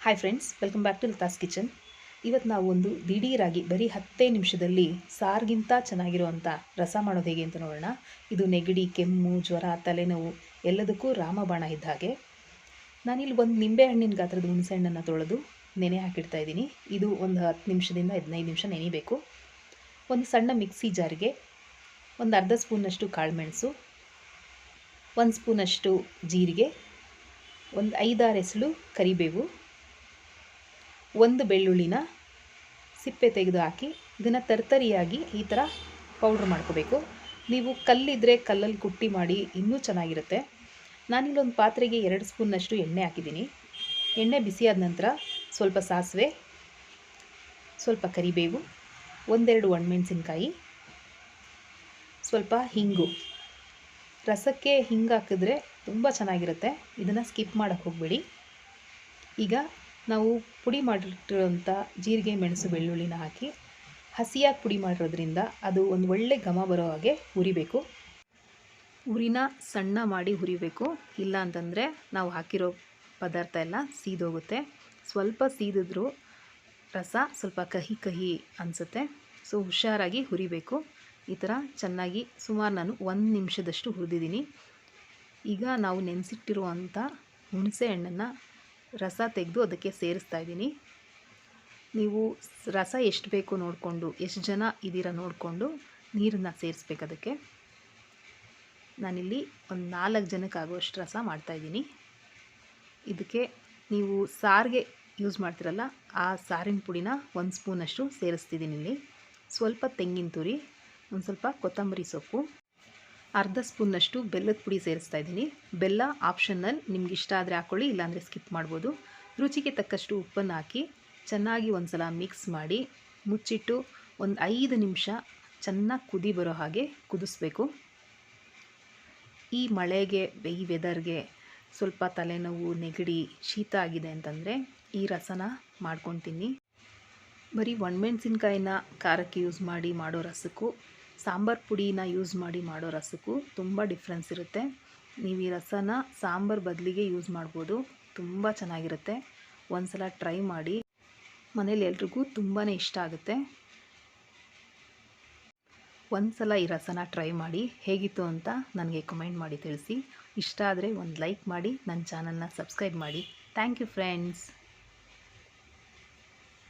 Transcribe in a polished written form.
Hi friends, welcome back to Latha's kitchen. ಇವತ್ತು ನಾವು ಒಂದು ದಿಢೀರಾಗಿ ಬರೀ 10 ನಿಮಿಷದಲ್ಲಿ ಸಾರಿಗಿಂತ ಚೆನ್ನಾಗಿರುವಂಥ ರಸ ಮಾಡೋದು ಹೇಗೆ ಅಂತ ನೋಡೋಣ. ಇದು ನೆಗಡಿ, ಕೆಮ್ಮು, ಜ್ವರ, ತಲೆನೋವು ಎಲ್ಲದಕ್ಕೂ ರಾಮಬಾಣ ಇದ್ದ ಹಾಗೆ. ನಾನಿಲ್ಲಿ ಒಂದು ನಿಂಬೆಹಣ್ಣಿನ ಗಾತ್ರದ ಹುಣಸೆಹಣ್ಣನ್ನು ತೊಳೆದು ನೆನೆ ಹಾಕಿಡ್ತಾ ಇದ್ದೀನಿ. ಇದು ಒಂದು 10 ನಿಮಿಷದಿಂದ 15 ನಿಮಿಷ ನೆನಿಬೇಕು. ಒಂದು ಸಣ್ಣ ಮಿಕ್ಸಿ ಜಾರಿಗೆ ಒಂದು ಅರ್ಧ ಸ್ಪೂನಷ್ಟು ಕಾಳುಮೆಣಸು, 1 ಸ್ಪೂನಷ್ಟು ಜೀರಿಗೆ, ಒಂದು 5-6 ಎಸಳು ಕರಿಬೇವು, ಒಂದು ಬೆಳ್ಳುಳ್ಳಿನ ಸಿಪ್ಪೆ ತೆಗೆದು ಹಾಕಿ ಇದನ್ನು ತರ್ತರಿಯಾಗಿ ಈ ಥರ ಪೌಡ್ರ್ ಮಾಡ್ಕೋಬೇಕು. ನೀವು ಕಲ್ಲಿದ್ದರೆ ಕಲ್ಲಲ್ಲಿ ಕುಟ್ಟಿ ಮಾಡಿ ಇನ್ನೂ ಚೆನ್ನಾಗಿರುತ್ತೆ. ನಾನಿಲ್ಲೊಂದು ಪಾತ್ರೆಗೆ 2 ಸ್ಪೂನ್ನಷ್ಟು ಎಣ್ಣೆ ಹಾಕಿದ್ದೀನಿ. ಎಣ್ಣೆ ಬಿಸಿಯಾದ ನಂತರ ಸ್ವಲ್ಪ ಸಾಸಿವೆ, ಸ್ವಲ್ಪ ಕರಿಬೇವು, 1-2 ಒಣಮೆಣಸಿನ್ಕಾಯಿ, ಸ್ವಲ್ಪ ಹಿಂಗು. ರಸಕ್ಕೆ ಹಿಂಗೆ ಹಾಕಿದ್ರೆ ತುಂಬ ಚೆನ್ನಾಗಿರುತ್ತೆ. ಇದನ್ನು ಸ್ಕಿಪ್ ಮಾಡೋಕ್ಕೆ ಹೋಗಬೇಡಿ. ಈಗ ನಾವು ಪುಡಿ ಮಾಡಿಟ್ಟಿರೋಂಥ ಜೀರಿಗೆ, ಮೆಣಸು, ಬೆಳ್ಳುಳ್ಳಿನ ಹಾಕಿ ಹಸಿಯಾಗಿ ಪುಡಿ ಮಾಡಿರೋದ್ರಿಂದ ಅದು ಒಂದು ಒಳ್ಳೆ ಘಮ ಬರೋ ಹಾಗೆ ಹುರಿಬೇಕು. ಉರಿನ ಸಣ್ಣ ಮಾಡಿ ಹುರಿಬೇಕು, ಇಲ್ಲ ಅಂತಂದರೆ ನಾವು ಹಾಕಿರೋ ಪದಾರ್ಥ ಎಲ್ಲ ಸೀದೋಗುತ್ತೆ. ಸ್ವಲ್ಪ ಸೀದಿದ್ರೂ ರಸ ಸ್ವಲ್ಪ ಕಹಿ ಕಹಿ ಅನಿಸುತ್ತೆ. ಸೊ ಹುಷಾರಾಗಿ ಹುರಿಬೇಕು. ಈ ಥರ ಚೆನ್ನಾಗಿ ಸುಮಾರು ನಾನು 1 ನಿಮಿಷದಷ್ಟು ಹುರಿದಿದ್ದೀನಿ. ಈಗ ನಾವು ನೆನೆಸಿಟ್ಟಿರುವಂಥ ಹುಣಸೆ ಹಣ್ಣನ್ನು ರಸ ತೆಗೆದು ಅದಕ್ಕೆ ಸೇರಿಸ್ತಾ ಇದ್ದೀನಿ. ನೀವು ರಸ ಎಷ್ಟು ಬೇಕು ನೋಡಿಕೊಂಡು, ಎಷ್ಟು ಜನ ಇದ್ದೀರಾ ನೋಡಿಕೊಂಡು ನೀರನ್ನು ಸೇರಿಸ್ಬೇಕು. ಅದಕ್ಕೆ ನಾನಿಲ್ಲಿ ಒಂದು 4 ಜನಕ್ಕೆ ಆಗುವಷ್ಟು ರಸ ಮಾಡ್ತಾಯಿದ್ದೀನಿ. ಇದಕ್ಕೆ ನೀವು ಸಾರಿಗೆ ಯೂಸ್ ಮಾಡ್ತಿರಲ್ಲ, ಆ ಸಾರಿನ ಪುಡಿನ 1 ಸ್ಪೂನಷ್ಟು ಸೇರಿಸ್ತಿದ್ದೀನಿ. ಇಲ್ಲಿ ಸ್ವಲ್ಪ ತೆಂಗಿನ ತುರಿ, ಒಂದು ಸ್ವಲ್ಪ ಕೊತ್ತಂಬರಿ ಸೊಪ್ಪು, ಅರ್ಧ ಸ್ಪೂನ್ನಷ್ಟು ಬೆಲ್ಲದ ಪುಡಿ ಸೇರಿಸ್ತಾ ಇದ್ದೀನಿ. ಬೆಲ್ಲ ಆಪ್ಷನಲ್, ನಿಮ್ಗೆ ಇಷ್ಟ ಆದರೆ ಹಾಕ್ಕೊಳ್ಳಿ, ಇಲ್ಲಾಂದರೆ ಸ್ಕಿಪ್ ಮಾಡ್ಬೋದು. ರುಚಿಗೆ ತಕ್ಕಷ್ಟು ಉಪ್ಪನ್ನು ಹಾಕಿ ಚೆನ್ನಾಗಿ ಒಂದು ಸಲ ಮಿಕ್ಸ್ ಮಾಡಿ ಮುಚ್ಚಿಟ್ಟು ಒಂದು 5 ನಿಮಿಷ ಚೆನ್ನಾಗಿ ಕುದಿ ಬರೋ ಹಾಗೆ ಕುದಿಸ್ಬೇಕು. ಈ ಮಳೆಗೆ, ಈ ವೆದರ್ಗೆ ಸ್ವಲ್ಪ ತಲೆನೋವು, ನೆಗಡಿ, ಶೀತ ಆಗಿದೆ ಅಂತಂದರೆ ಈ ರಸನ ಮಾಡ್ಕೊಂಡು ತಿನ್ನಿ. ಬರೀ ಒಣಮೆಣಸಿನ್ಕಾಯಿನ ಖಾರಕ್ಕೆ ಯೂಸ್ ಮಾಡಿ ಮಾಡೋ ರಸಕ್ಕೂ ಸಾಂಬಾರು ಪುಡಿನ ಯೂಸ್ ಮಾಡಿ ಮಾಡೋ ರಸಕ್ಕೂ ತುಂಬ ಡಿಫ್ರೆನ್ಸ್ ಇರುತ್ತೆ. ನೀವು ಈ ರಸನ ಸಾಂಬಾರು ಬದಲಿಗೆ ಯೂಸ್ ಮಾಡ್ಬೋದು. ತುಂಬ ಚೆನ್ನಾಗಿರುತ್ತೆ. ಒಂದು ಸಲ ಟ್ರೈ ಮಾಡಿ, ಮನೇಲಿ ಎಲ್ರಿಗೂ ತುಂಬಾ ಇಷ್ಟ ಆಗುತ್ತೆ. ಒಂದು ಸಲ ಈ ರಸನ ಟ್ರೈ ಮಾಡಿ ಹೇಗಿತ್ತು ಅಂತ ನನಗೆ ಕಮೆಂಟ್ ಮಾಡಿ ತಿಳಿಸಿ. ಇಷ್ಟ ಆದರೆ ಒಂದು ಲೈಕ್ ಮಾಡಿ, ನನ್ನ ಚಾನಲ್ನ ಸಬ್ಸ್ಕ್ರೈಬ್ ಮಾಡಿ. Thank you friends.